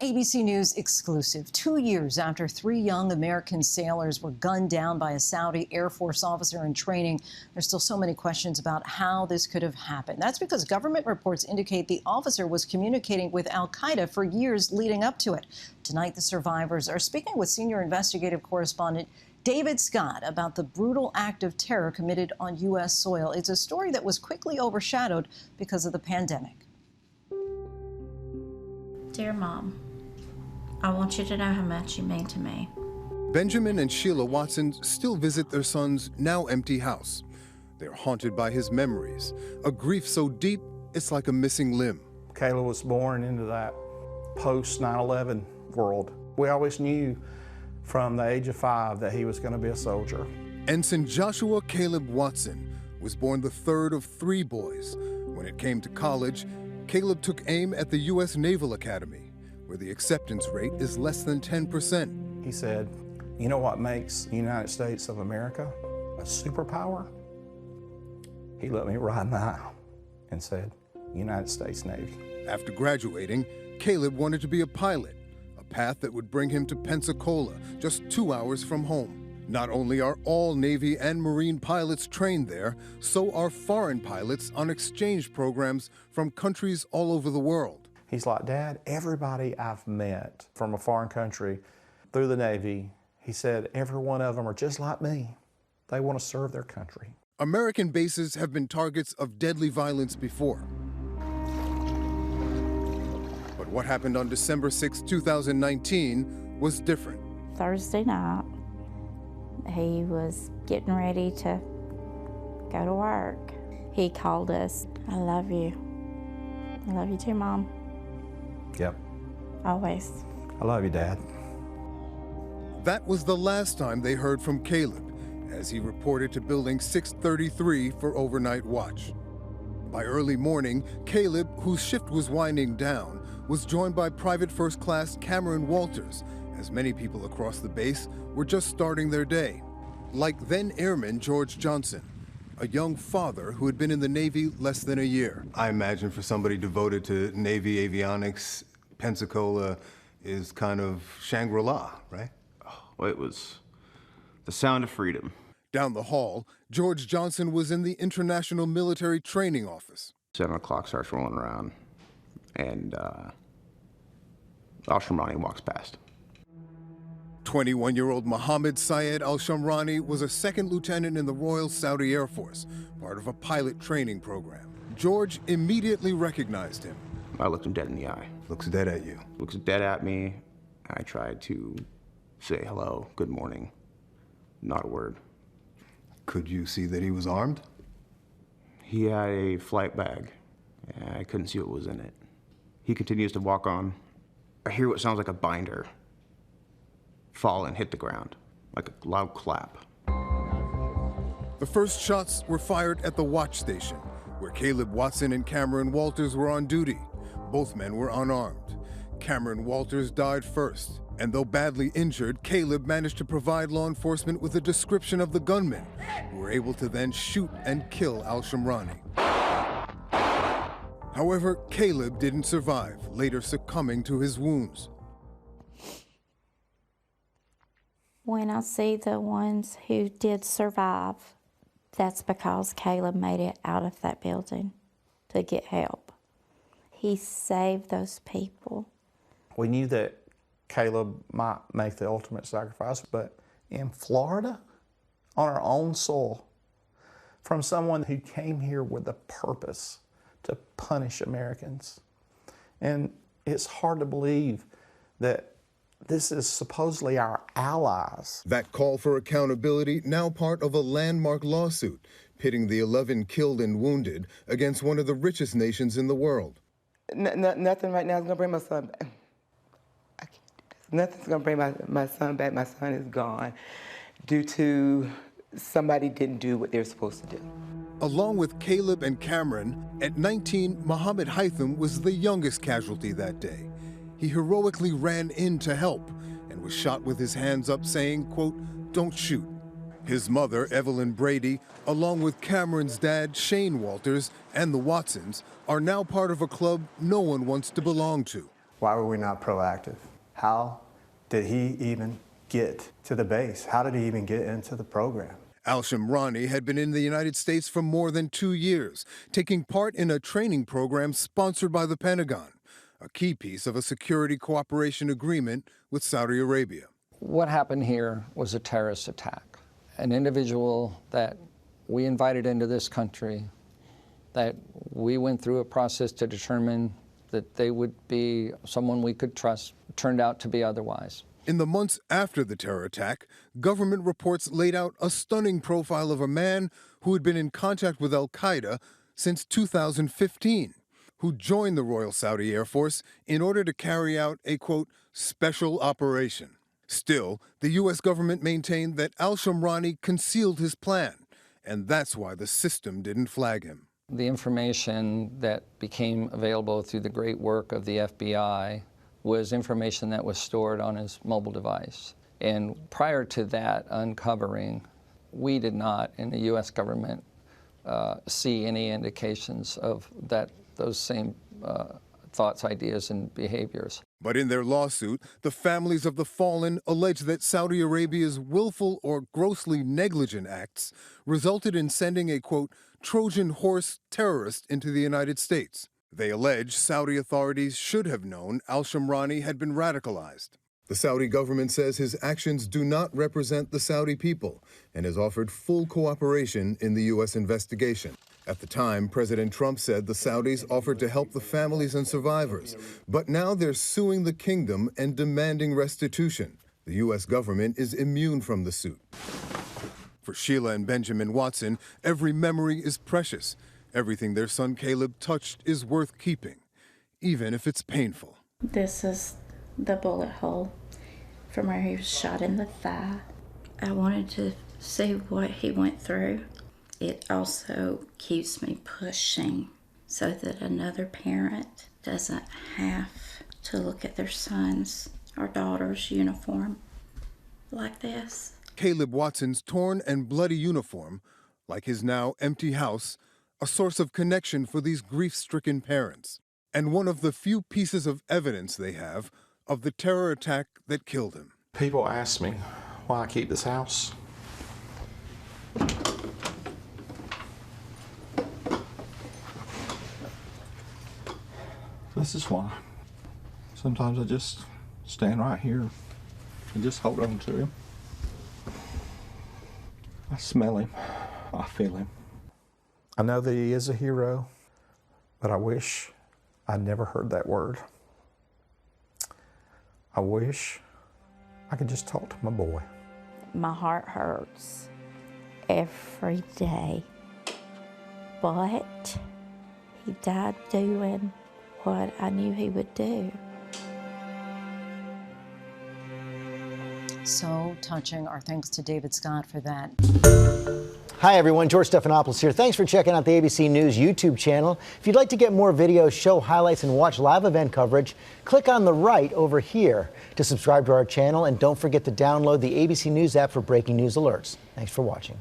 ABC News exclusive. 2 years after 3 young American sailors were gunned down by a Saudi Air Force officer in training, there's still so many questions about how this could have happened. That's because government reports indicate the officer was communicating with al-Qaeda for years leading up to it. Tonight, the survivors are speaking with senior investigative correspondent David Scott about the brutal act of terror committed on U.S. soil. It's a story that was quickly overshadowed because of the pandemic. Dear Mom, I want you to know how much you mean to me. Benjamin and SHEILA Watson still visit their son's now empty house. They're haunted by his memories, a grief so deep it's like a missing limb. KALER was born into that post 9/11 world. We always knew from the age of 5 that he was going to be a soldier. Ensign Joshua Caleb Watson was born the third of 3 boys. When it came to college, Caleb took aim at the U.S. Naval Academy, where the acceptance rate is less than 10%. He said, you know what makes the United States of America a superpower? He looked me right in the eye and said, United States Navy. After graduating, Caleb wanted to be a pilot, a path that would bring him to Pensacola, just 2 hours from home. Not only are all Navy and Marine pilots trained there, so are foreign pilots on exchange programs from countries all over the world. He's like, Dad, everybody I've met from a foreign country through the Navy, he said, every one of them are just like me. They want to serve their country. American bases have been targets of deadly violence before. But what happened on December 6, 2019 was different. Thursday night, he was getting ready to go to work. He called us. I love you. I love you too, Mom. Yep. Always. I love you, Dad. That was the last time they heard from Caleb, as he reported to Building 633 for overnight watch. By early morning, Caleb, whose shift was winding down, was joined by Private First Class Cameron Walters, as many people across the base were just starting their day. Like then Airman George Johnson, a young father who had been in the Navy less than a year. I imagine for somebody devoted to Navy avionics, Pensacola is kind of Shangri-La, right? Oh, it was the sound of freedom. Down the hall, George Johnson was in the International Military Training Office. 7 o'clock starts rolling around, and Al-Shamrani walks past. 21-year-old Mohammed Syed Al-Shamrani was a second lieutenant in the Royal Saudi Air Force, part of a pilot training program. George immediately recognized him. I looked him dead in the eye. Looks dead at you. Looks dead at me. I tried to say hello, good morning. Not a word. Could you see that he was armed? He had a flight bag. I couldn't see what was in it. He continues to walk on. I hear what sounds like a binder fall and hit the ground, like a loud clap. The first shots were fired at the watch station, where Caleb Watson and Cameron Walters were on duty. Both men were unarmed. Cameron Walters died first, and though badly injured, Caleb managed to provide law enforcement with a description of the gunmen, who were able to then shoot and kill Al-Shamrani. However, Caleb didn't survive, later succumbing to his wounds. When I see the ones who did survive, that's because Caleb made it out of that building to get help. He saved those people. We knew that Caleb might make the ultimate sacrifice, but in Florida, on our own soil, from someone who came here with a purpose to punish Americans. And it's hard to believe that this is supposedly our allies. That call for accountability now part of a landmark lawsuit, pitting the 11 killed and wounded against one of the richest nations in the world. Nothing right now is gonna bring my son back. I can't do this. Nothing's gonna bring my son back. My son is gone due to somebody didn't do what they're supposed to do. Along with Caleb and Cameron, at 19, MOHAMMEDHAITHAM was the youngest casualty that day. He heroically ran in to help and was shot with his hands up saying, quote, "Don't shoot." His mother, EVELYN Brady, along with Cameron's dad, Shane Walters, and the Watsons, are now part of a club no one wants to belong to. Why were we not proactive? How did he even get to the base? How did he even get into the program? Al-Shamrani had been in the United States for more than 2 years, taking part in a training program sponsored by the Pentagon, a key piece of a security cooperation agreement with Saudi Arabia. What happened here was a terrorist attack. An individual that we invited into this country, that we went through a process to determine that they would be someone we could trust, turned out to be otherwise. In the months after the terror attack, government reports laid out a stunning profile of a man who had been in contact with al-Qaeda since 2015, who joined the Royal Saudi Air Force in order to carry out a, quote, special operation. Still, the U.S. government maintained that al-Shamrani concealed his plan, and that's why the system didn't flag him. The information that became available through the great work of the FBI was information that was stored on his mobile device. And prior to that uncovering, we did not, in the U.S. government, see any indications of those same thoughts, ideas, and behaviors. But in their lawsuit, the families of the fallen allege that Saudi Arabia's willful or grossly negligent acts resulted in sending a, quote, Trojan horse terrorist into the United States. They allege Saudi authorities should have known al-Shamrani had been radicalized. The Saudi government says his actions do not represent the Saudi people and has offered full cooperation in the U.S. investigation. At the time, President Trump said the Saudis offered to help the families and survivors, but now they're suing the kingdom and demanding restitution. The U.S. government is immune from the suit. For SHEILA and Benjamin Watson, every memory is precious. Everything their son KALEB touched is worth keeping, even if it's painful. This is the bullet hole from where he was shot in the thigh. I wanted to see what he went through. It also keeps me pushing so that another parent doesn't have to look at their son's or daughter's uniform like this. KALEB Watson's torn and bloody uniform, like his now empty house, a source of connection for these grief-stricken parents, and one of the few pieces of evidence they have of the terror attack that killed him. People ask me why I keep this house. This is why. Sometimes I just stand right here and just hold on to him. I smell him. I feel him. I know that he is a hero, but I wish I never heard that word. I wish I could just talk to my boy. My heart hurts every day, but he died doing what I knew he would do. So touching. Our thanks to David Scott for that. Hi everyone, George Stephanopoulos here. Thanks for checking out the ABC News YouTube channel. If you'd like to get more videos, show highlights, and watch live event coverage, click on the right over here to subscribe to our channel, and don't forget to download the ABC News app for breaking news alerts. Thanks for watching.